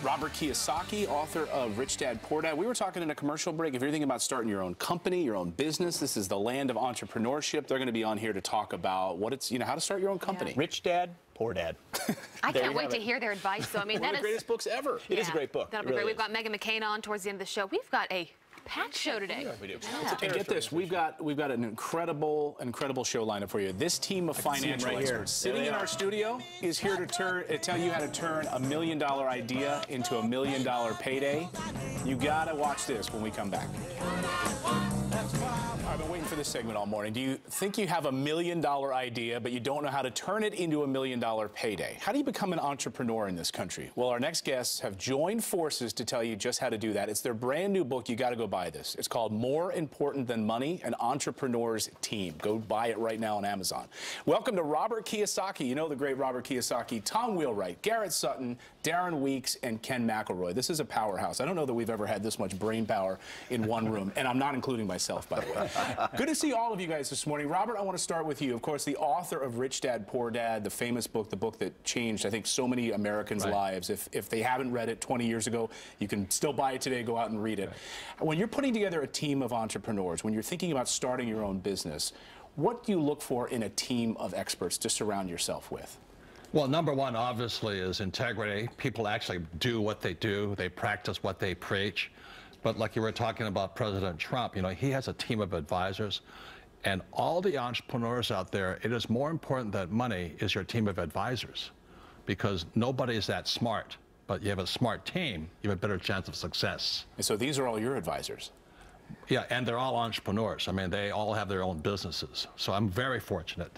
Robert Kiyosaki, author of Rich Dad, Poor Dad. We were talking in a commercial break. If you're thinking about starting your own company, your own business, this is the land of entrepreneurship. They're going to be on here to talk about what it's, how to start your own company. Yeah. Rich Dad, Poor Dad. I can't wait to hear their advice. So I mean, one of the greatest books ever. It is a great book. That'll be great. We've got Megan McCain on towards the end of the show. We've got a packed show today. Yeah, we do. Yeah. And get this, we've got an incredible show lineup for you. This team of financial experts sitting in our studio is here to tell you how to turn $1 million idea into $1 million payday. You gotta watch this when we come back. I've been waiting for this segment all morning. Do you think you have $1 million idea, but you don't know how to turn it into $1 million payday? How do you become an entrepreneur in this country? Well, our next guests have joined forces to tell you just how to do that. It's their brand new book. You got to go buy this. It's called More Important Than Money, An Entrepreneur's Team. Go buy it right now on Amazon. Welcome to Robert Kiyosaki. You know the great Robert Kiyosaki, Tom Wheelwright, Garrett Sutton, Darren Weeks, and Ken McElroy. This is a powerhouse. I don't know that we've ever had this much brain power in one room, and I'm not including myself, by the way. Good to see all of you guys this morning. Robert, I want to start with you. Of course, the author of Rich Dad, Poor Dad, the famous book, the book that changed, I think, so many Americans' lives. If they haven't read it 20 years ago, you can still buy it today, go out and read it. When you're putting together a team of entrepreneurs, when you're thinking about starting your own business, what do you look for in a team of experts to surround yourself with? Well, number one, obviously, is integrity. People actually do what they do. They practice what they preach. But like you were talking about President Trump, he has a team of advisors. And all the entrepreneurs out there, it is more important than money is your team of advisors. Because nobody is that smart. But you have a smart team, you have a better chance of success. And so these are all your advisors? Yeah, and they're all entrepreneurs. I mean, they all have their own businesses. So I'm very fortunate.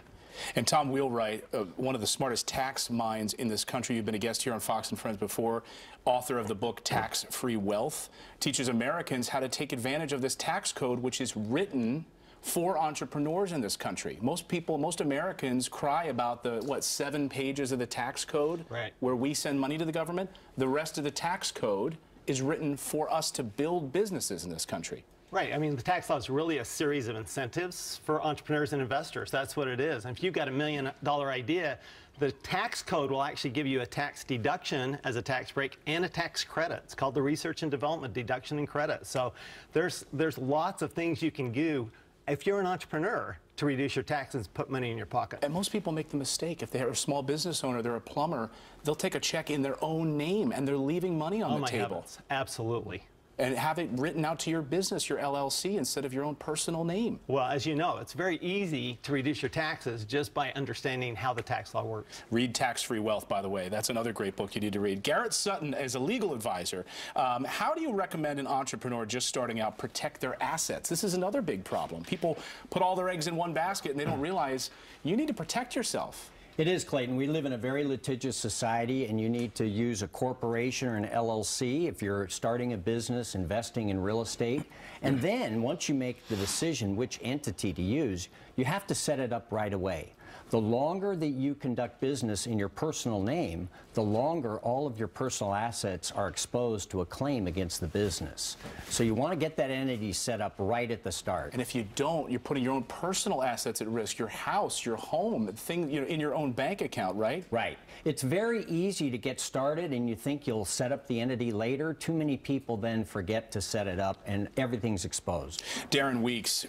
And Tom Wheelwright, one of the smartest tax minds in this country. You've been a guest here on Fox and Friends before, author of the book Tax-Free Wealth, teaches Americans how to take advantage of this tax code, which is written for entrepreneurs in this country. Most people, most Americans cry about the, 7 pages of the tax code where we send money to the government. The rest of the tax code is written for us to build businesses in this country. Right. I mean, the tax law is really a series of incentives for entrepreneurs and investors. That's what it is. And if you've got $1 million idea, the tax code will actually give you a tax deduction as a tax break and a tax credit. It's called the Research and Development Deduction and Credit. So there's lots of things you can do if you're an entrepreneur to reduce your taxes, put money in your pocket. And most people make the mistake. If they're a small business owner, they're a plumber, they'll take a check in their own name and they're leaving money on the table. Heavens. Absolutely. And have it written out to your business, your LLC, instead of your own personal name. Well, as you know, it's very easy to reduce your taxes just by understanding how the tax law works. Read Tax-Free Wealth, by the way. That's another great book you need to read. Garrett Sutton, as a legal advisor, how do you recommend an entrepreneur just starting out protect their assets? This is another big problem. People put all their eggs in one basket and they don't realize you need to protect yourself. It is, Clayton. We live in a very litigious society, and you need to use a corporation or an LLC if you're starting a business, investing in real estate. And then, once you make the decision which entity to use, you have to set it up right away. The longer that you conduct business in your personal name, the longer all of your personal assets are exposed to a claim against the business. So you want to get that entity set up right at the start. And if you don't, you're putting your own personal assets at risk, your house, your home, thing, in your own bank account, right? Right. It's very easy to get started and you think you'll set up the entity later. Too many people then forget to set it up and everything's exposed. Darren Weeks,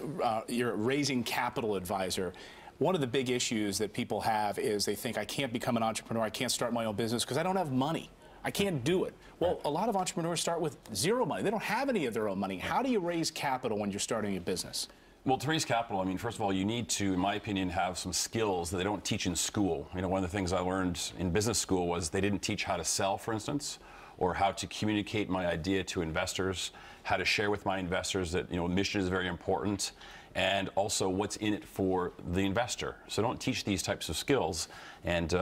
you're a raising capital advisor. One of the big issues that people have is they think, I can't become an entrepreneur, I can't start my own business because I don't have money. I can't do it. Well, a lot of entrepreneurs start with zero money. They don't have any of their own money. How do you raise capital when you're starting a business? Well, to raise capital, I mean, first of all, you need to, in my opinion, have some skills that they don't teach in school. One of the things I learned in business school was they didn't teach how to sell, for instance, or how to communicate my idea to investors, how to share with my investors that, mission is very important, and also what's in it for the investor. So don't teach these types of skills. And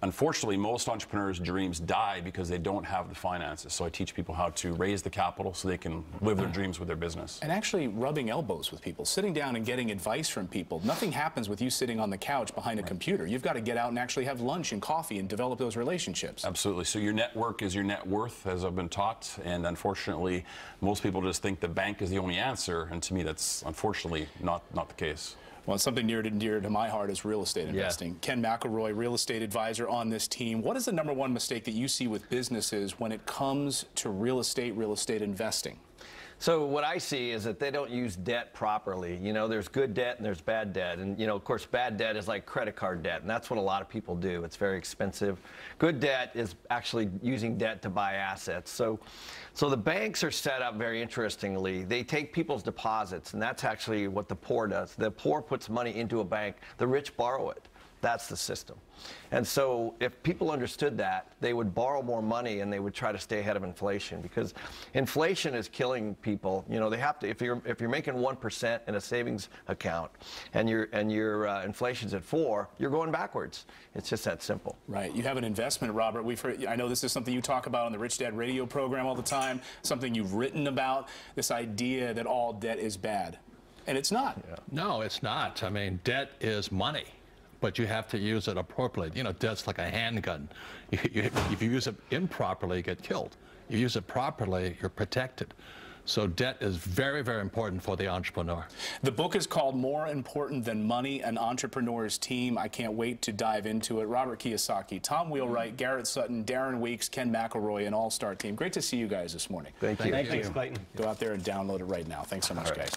unfortunately, most entrepreneurs' dreams die because they don't have the finances. So I teach people how to raise the capital so they can live their dreams with their business. And actually rubbing elbows with people, sitting down and getting advice from people. Nothing happens with you sitting on the couch behind a computer. You've got to get out and actually have lunch and coffee and develop those relationships. Absolutely. So your network is your net worth, as I've been taught. And unfortunately, most people just think the bank is the only answer. And to me, that's unfortunately not the case. Well, something near and dear to my heart is real estate investing. Ken McElroy, real estate advisor on this team. What is the #1 mistake that you see with businesses when it comes to real estate investing? So what I see is that they don't use debt properly. You know, there's good debt and there's bad debt. And, you know, of course, bad debt is like credit card debt, and that's what a lot of people do. It's very expensive. Good debt is actually using debt to buy assets. So the banks are set up very interestingly. They take people's deposits, and that's actually what the poor does. The poor puts money into a bank. The rich borrow it. That's the system. And so if people understood that, they would borrow more money and they would try to stay ahead of inflation, because inflation is killing people. You know, they have to, if you're making 1% in a savings account and your inflation's at 4, you're going backwards. It's just that simple. Right. You have an investment, Robert. I know this is something you talk about on the Rich Dad radio program all the time, something you've written about, this idea that all debt is bad. And it's not. Yeah. No, it's not. I mean, debt is money, but you have to use it appropriately. You know, debt's like a handgun. If you use it improperly, you get killed. You use it properly, you're protected. So debt is very, very important for the entrepreneur. The book is called More Important Than Money, An Entrepreneur's Team. I can't wait to dive into it. Robert Kiyosaki, Tom Wheelwright, Garrett Sutton, Darren Weeks, Ken McElroy, an all-star team. Great to see you guys this morning. Thank you. Thanks, Clayton. Go out there and download it right now. Thanks so much, guys.